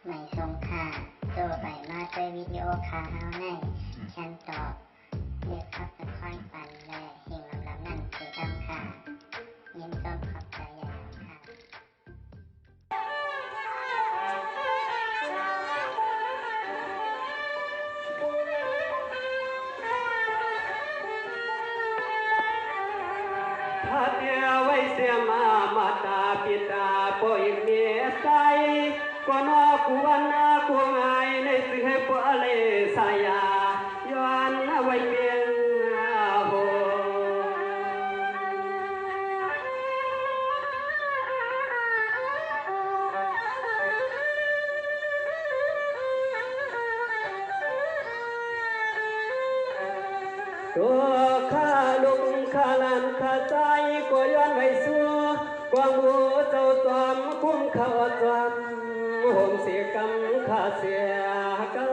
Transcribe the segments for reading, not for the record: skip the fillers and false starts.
ไม่ส่งค่าตัวไปมาด้วยวิดีโอคาเฮาในฉันตอบเรียกขับเป็นค่อยปันและเฮงลำนั่นคือดำค่ะยินต้นขอบใจใหญ่ค่ะถ้าเดียวไว้เสียมาตาปิตาปอยเมียใจก็นอกูวันนากูไงในสื่อปอเลสายาย้อนไว้เมียโหตัวข้าลุงข้าลันข้าใจก็ย้อนไว้สู่กวางหูเจ้าจอมคุ้มข้าจอมห่มเสียกำข้าเสียกำ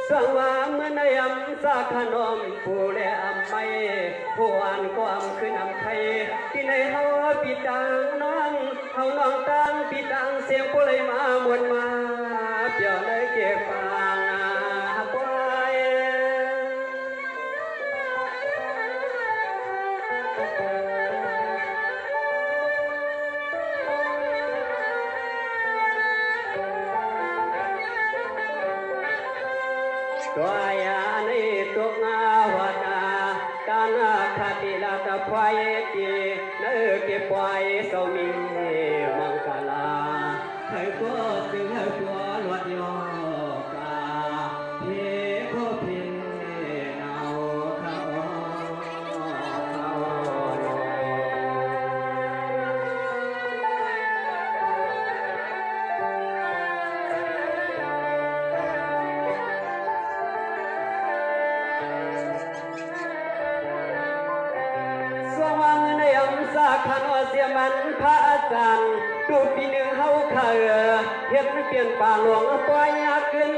สังวาเมื่อในอำสาขนมผู้และอำไม่ผู้อ่านก็อำขึ้นอำไทยที่ในเฮาปีตังน้องเฮาน้องตังปีตังเสียงผู้เลยมามวนมาเปี่ยวเลยเก็บฟังไว้ตัวยาในตุกงาวนาตานาคติลาตะควายจีเนื้อเก็บไว้สมีมังกลาให้ก็จึงให้ตัวลวดยอกาเพียโคเพียเอาเขาสาขานอเสียมันพระอาจารย์ดูปีหนึ่งเฮาเข่าเห็นเปลี่ยนป่าหลวงปล่อยยาขึ้น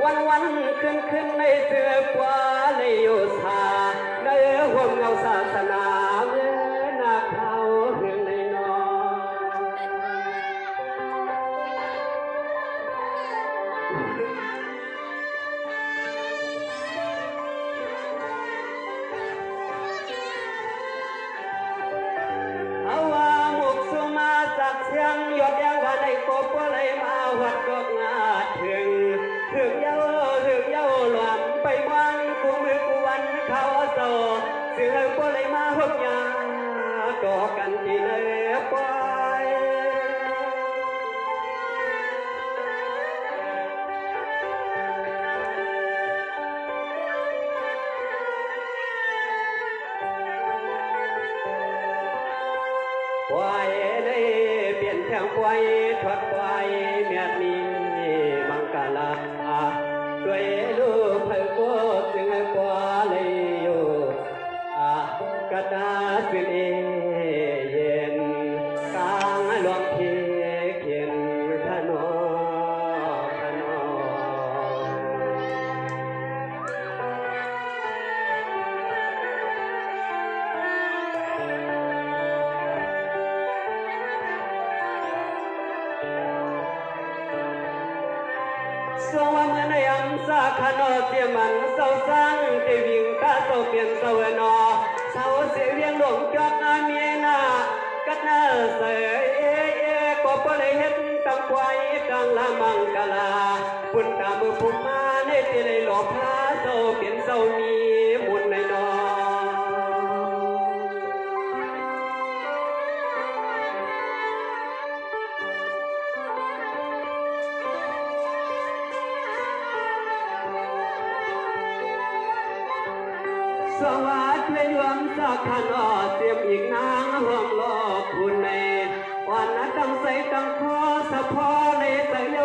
วันขึ้นในเสือกว่าในโยธาในห่วงเงาศาสนาเมื่อนาเขาเรื่องในนอเสียงยอดยังกันในกบเลยมาวัดกอกงาถึงเย้าหลวมไปวันกูมือกูวันเขาโซเสือกูเลยมาหกยาก่อกันที่เนื้อปอยปอยได้เปลี่ยนแทงปอยทอดปอยเมียนี้มังกาลาด้วยลูกไผ่ก็จึงกว่าเลยอยู่กระดาษเป็นเย็นกลางหลวงเพียเขียนขนอสวมในอัมสาขนอเสียมันเศร้าสังเทวิงตาโตเปลี่ยนเศร้านอเศร้าเสียเวียงหลงจอดอาเมียนากัดนาเสยก็ปเลยเห็นตั้งควายตั้งละมังกลาปุ่นตามือพุ่มมาในเตลหลอกพาเศร้าเปลี่ยนเศร้ามีมุนในนอสวัสดีรวมสักขนอเสียมอีกนางห่วงลอบคุณในวันนั้นตั้งใส่ตั้งคอสะพอในใส่โย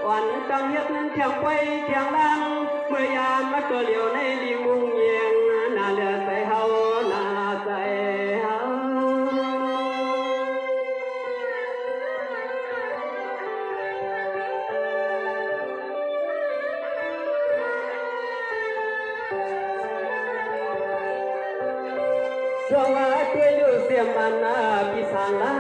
วันตั้งเฮ็ดนั้นเที่ยงไปเที่ยงลังเมื่อยามมาตัวเหลียวในลิมุงเยียงน่าเลือใส่เฮาน่าใส่เฮา ส cho hoa tươi lưu xiêm ăn bị sàn lá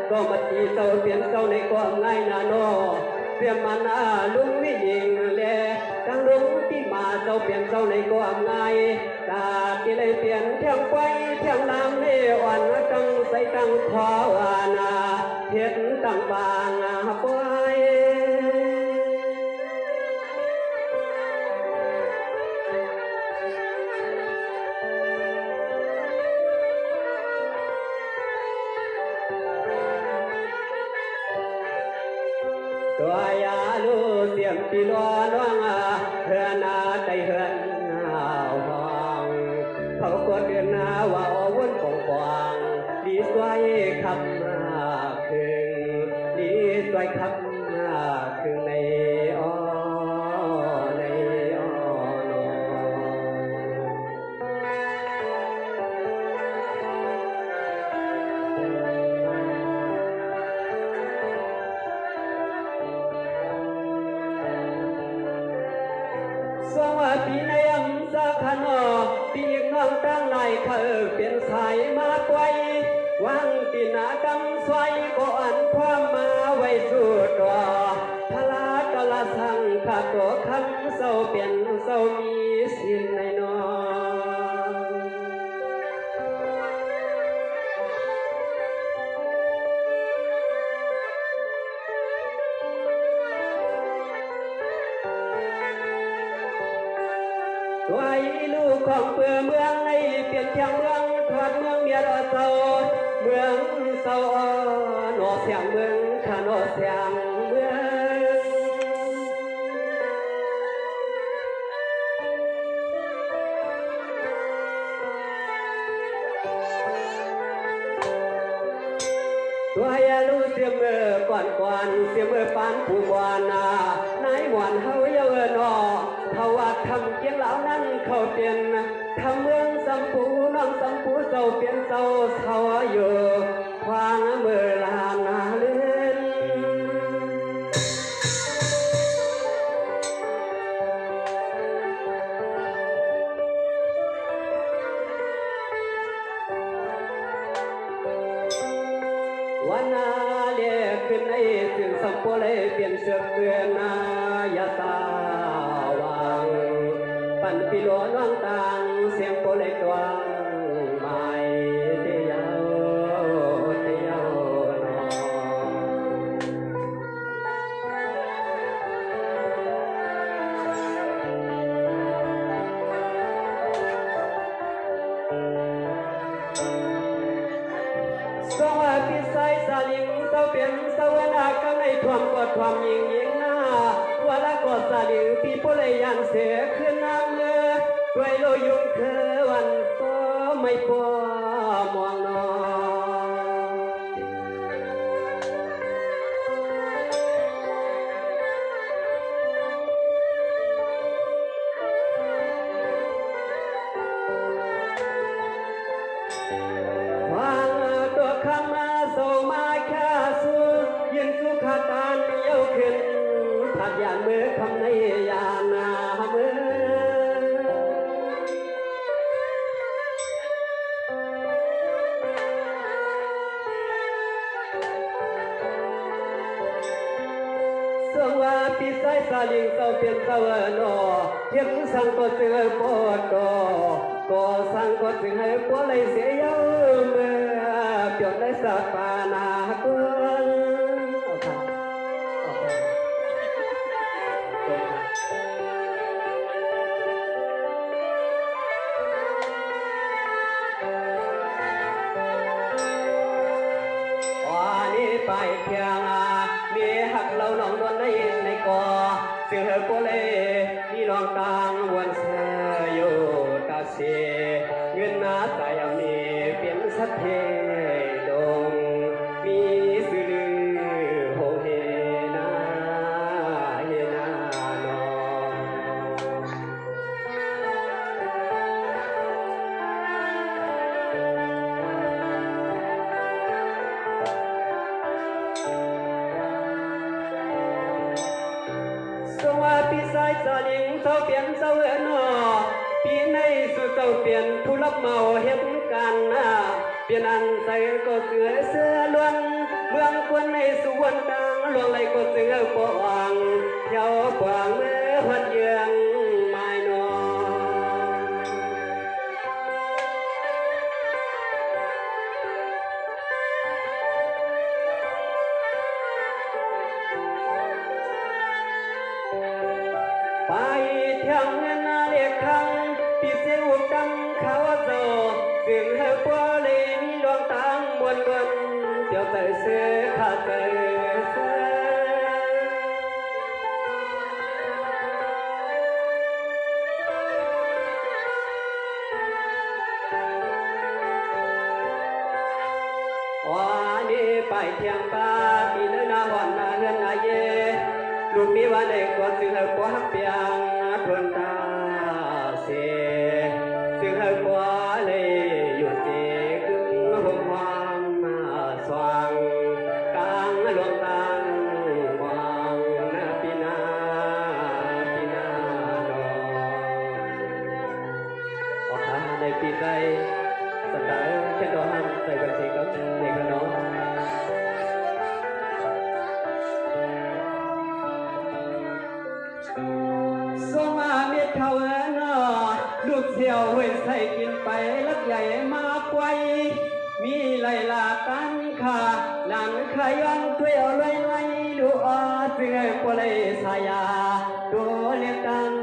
có mặt chỉ sâu tiền sâu này có ngay là nó xiêm ăn lung vi nhìn lệ đang lung tí mà sâu tiền sâu này có ngay ta tí lấy tiền theo quay theo làm lệ oan trăng say trăng khó oan thiết trăng vàng quay tiệm tì loa loang hờn tay hờn hoàngเขากดเดือนว่าวนปองปองดีสวยคำคืนดีสวยคำคืนในอ้อในอ้อนสวัสดีในอัมสาขนอปีกน้องตั้งในเธอเป็นสายมาไกววังตีนาดำสวยก่อนความมาไว้สู่รอพลากะละสังขาตัวคำเศร้าเปลี่ยนเศร้ามีสิ้นในนอตัวลูกของเปื่อเมืองในเปลี่ยนเชียงเมืองทอดเมืองเมียรอเศร้าเมืองเศร้าหนอเสียงเมืองขานอเสียงเมืองตัวลูกเสียเมื่อก่อนเสียเมื่อปานผู้บานนายหวานเฮาเยอะนอเขาว่าทำเกียงเหล่านั้นเขาเปลี่ยนทำเมืองสัมปูน้องสัมปูเจ้าเปลี่ยนเจ้าเขาอยู่ควางเมื่อลานาเล่นวันนาเลี้ยขึ้นในถึงสัมปูเลยเปลี่ยนเสือเตือนยาตาปันปิโลน้องต่างเสียงโปเลกวางไม่เดียวเดียวนอสวัสดีสายสาลิงเต้าเปลี่ยนสวนาก็ในความกดความยิงยิงหน้าว่าละกดสาลิงปีโปเลยยันเสียขึ้นน้ำเงือด้วยโลยุงเควันก็ไม่พอมองนอวางตัวคำมาโซมาแค่สู้ยินสุขาตานเย้าขึ้นถัดยานมือคำในยานามือสวัสดีสายสาลิงเต้าเปลี่ยนเต้าโนเทียมสังก็จึงให้ปวดก็สังก็จึงให้ปวดเลยเสียเย้าเมื่อเปลี่ยนได้สักปานากุนไปเพียงมีหักเราหนองโดนในกอเสือโปเลมีลองตังวันเสยอยู่ตาเสียเงินนาใจมีเปลี่ยนสัตเทดงมีสื่อโหเฮนาเฮนานอปีสายสาลิงเศร้าเปลี่ยนเศร้าเอนอปีในสุดเศร้าเปลี่ยนผู้รับเมาเห็น กันเปลี่ยนอันใส่ก็เสือเสื้อล้วนเมืองควรในสุวรรณดังหลวงไหลก็เสือปองเที่ยวปวงเมื่อหัดเยืองไม่นอนไปเที่ยงเงินเรียกคำที่เสียงอุกดังเขาโซเสียงเฮปัวเลยมีดวงตามบวนบนเดี๋ยวใส่เสื้อขาดใส่เสื้อวันนี้ไปเที่ยงป้าปีเนื้อนาหวานนาเงินนาเยลูกมีวันเอกก็ซื้อหัวเปียงทนตาเสียซื้อหัวเลยอยู่ที่กึ่งหัวความสว่างกลางหลวงตังวางปีนาดออกหาในปีใจสตาร์เช่นดอกห้ามใส่กันสีกับในขนมส่งมาเม็ดเขาเนาะลูกเสี่ยวไว้ใส่กินไปลักใหญ่มาไกวมีไหลลาตันขาหลังขย้อนช่วยเอาไว้ไว้ดูอาเสื่อปเลยสายาดูเลี้ยงกัน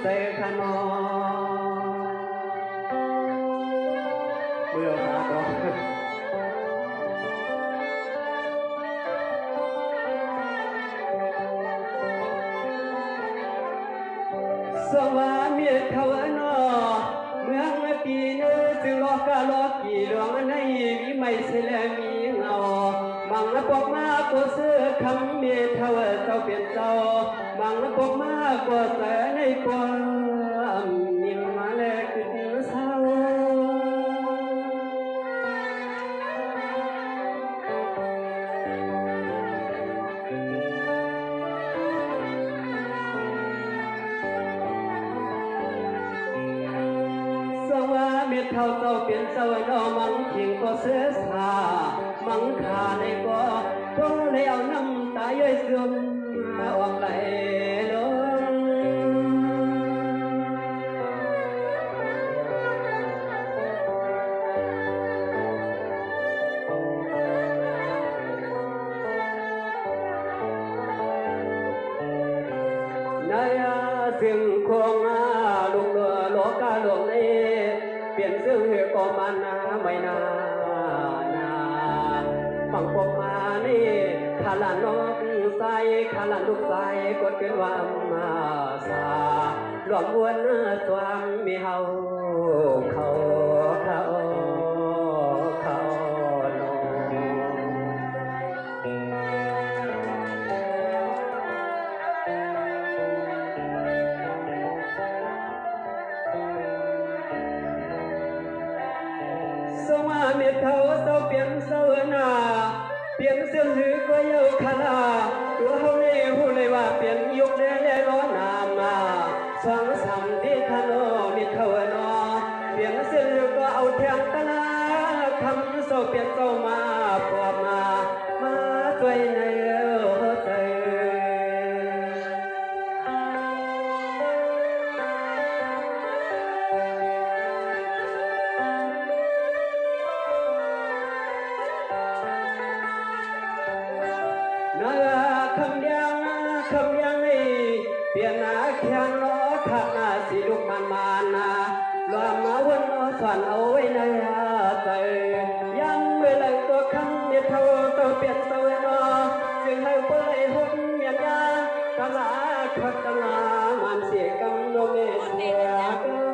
ใส่ขนมเมื่อมาดอกสว่าเมียเขาเนาะเมืองปีเนื้อจึงลอกกะลอกกี่หลวงในมีไม่เสลมีเงามังปกมาก็เสื้อคำเมียเท่าเจ้าเปลี่ยนเจ้ามังปกมาก็เสในความมีมาแลขึ้นเศร้าเม็ดเท่าเจ้าเปลี่ยนเจ้าดอมังทิ้งก็เสียสามังขาในก็เลยเอาน้ำตาย่อยซึมออกไหลลงนายเสียงคงลูกโลกาหลวงในเปลี่ยนเสื้อก็มานาไม่นาบังปกมานี่ขาลานกใส่ขาลานลูกใส่กดเป็นว่ามาสาหลวมวนสวามมีเฮาเขาสมาเมียเท่าเศร้าเปลี่ยนเศร้าหน้าเปลี่ยนเสื้อหือก็เยาขลาตัวเขาเนี่ยหูเลยว่าเปลี่ยนยุคเล่ร้อนน้ำมาสองสามที่ขนมมีเท่าเนาะเปลี่ยนเสื้อหือก็เอาเทียงตะลาคำเศร้าเปลี่ยนเศร้ามาพอมาช่วยในหัวใจคำยังนี่เปลี่ยนหน้าแข็งล้อขาหน้าสีลูกมันรวมมาวนสอนเอาไว้ในใจยังเวลาตัวคำเมียเท่าตัวเปลี่ยนตัวเนาะจึงให้เปิดหุ่นเมียยากะลาขัดกะลามันเสียกำโนเมเสียกำ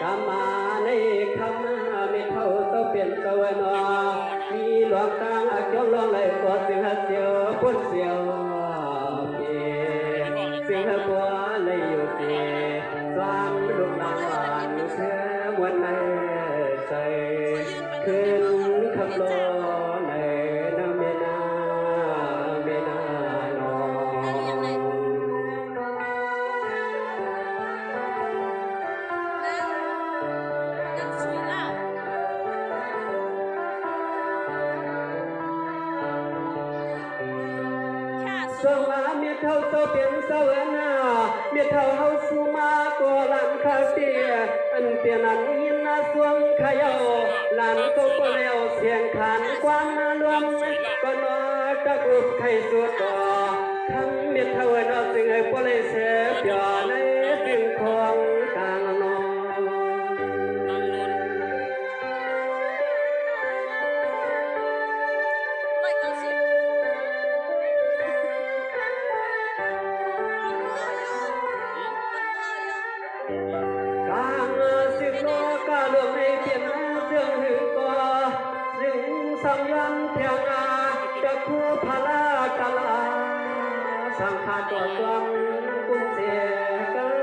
กามาในคำไม่เท่าตัวเปลี่ยนตัวเนาะมีหลวงตาอักยองลองไหลก็เสียเสียวพ้นเสียวเสียบัวเลยอยู่เสียสามลูกหลานเชื่อมวนในใจคืน สวาเมียเท่าโตเปลี่ยนสวนาเมียเท่าเฮาสูมาตัวหลานคาเตียอันเตียนั้นยินนาสวงขยาหลานก็ก็แล้วเสียงขานกว้างนารวมก็นอตะกุบไข่สุดต่อทั้งเมียเท่านอสิ่งไอ้ปเลยเสียเปียในสิ่งของกลางนอสังยันเทียงอาจะคู่พลากลาสังขาตัวกลมกุมเสียกัน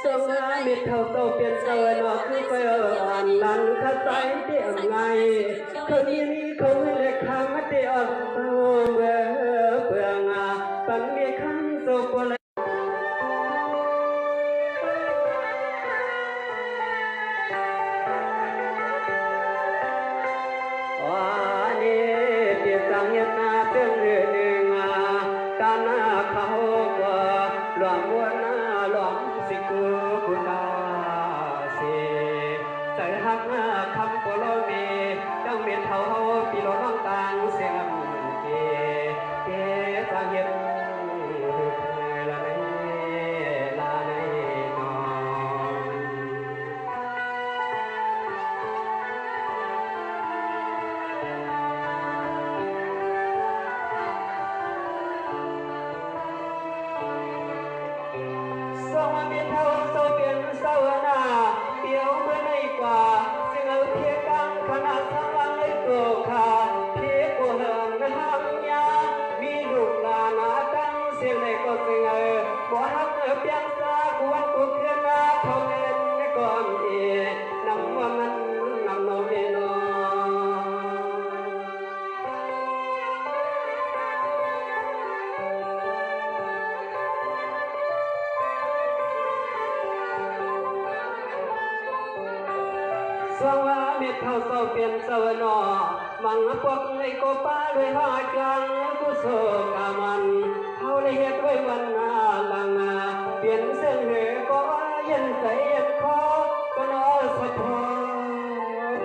สงามิเท่าโตเปลี่ยนเสวนอคือไปอ่านลันขัดใจเตียงไงคนนี้เขาเล็กข้ามเตียงเบื่อเบื่องาปันมีคำสุขเลยวันนี้เตียสังเกตนาเตือนเรื่องหนึ่งตาหน้าเขาก็หลวงวัวหน้าหลวงสิกูคุณดาสีใจหักคำโปโลมีจังเมียนเท่าปีโลน้องต่างเสียงเกจะเย็นละในละในนอนสวามีเท่าโตเปลี่ยนสวนาเปียวเมื่อในกว่าสิ่งเอาเทียกังขนาดสังลังในตัวขาเพียกว่าเหิงในห้างยามีลูกหลานตั้งเสียงในก็สิ่งบ่ฮักเปียงสาควรกุเขียนนาเขาเล่นในก่อนเอนำว่ามันนำโนเมโนสวามิเท่าเศร้าเปลี่ยนเศร้านอมังพวกในโกป้าด้วยหาจังกุศลกามันเขาได้เหตุไว้วันนาลังเปลี่ยนเส้นเหตุก็เย็นใจเย็นคอก็นอสะพอ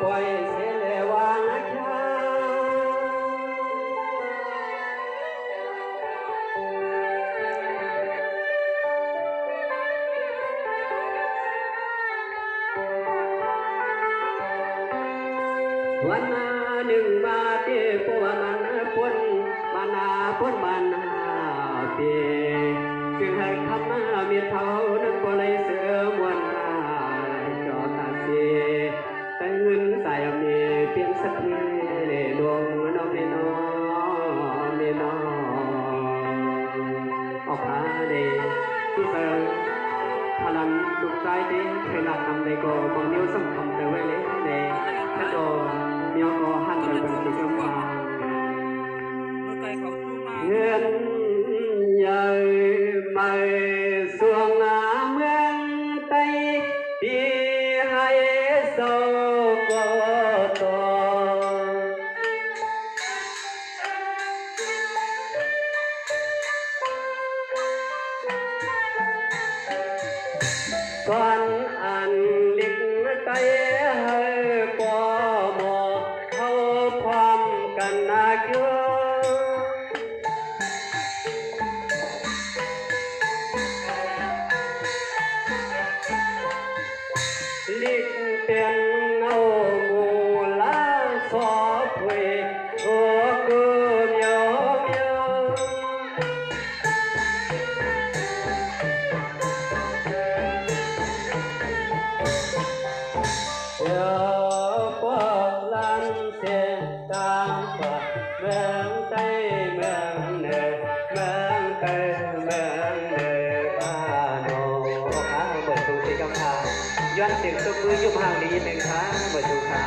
ปล่อยเสียเลวานะคราวันนาหนึ่งมาเตี้ยปวมันพ้นมานาพ้นมานาเปียจึงให้คำมาเมียเท่านั้นก็เลยเสือมวนจอตาเสียแต่เงินใส่มีเพียงสักทีดวงน้องเมนอเมนอออกหาเดที่เธอพลังดุใจเด้เคยหลักนำในก็มองนิ้วสมคำแต่ไว้เล่นเดถ้าโดเมียก็หันไปเป็นสิ่งกำลังเงินใหญ่ไม่สวงเมืองไต้ปีให้โซโกโตก่อนอันลิกไต้ให้ปอมอเขาพร้อมกันนาเกี่ยวลิกเตียนเงามูลาสอเพยโอกุเมียวเมียวเดี๋ยวปอกลันเสียงตามปะเมืองไต้เมืองเหนือเมืองไต้เมืองเหนือบ้านโนข้าเบิดตูสีกำพาย้อนเสียงตบมือยุบห่างดีหนึ่งครั้งเบิดตูคา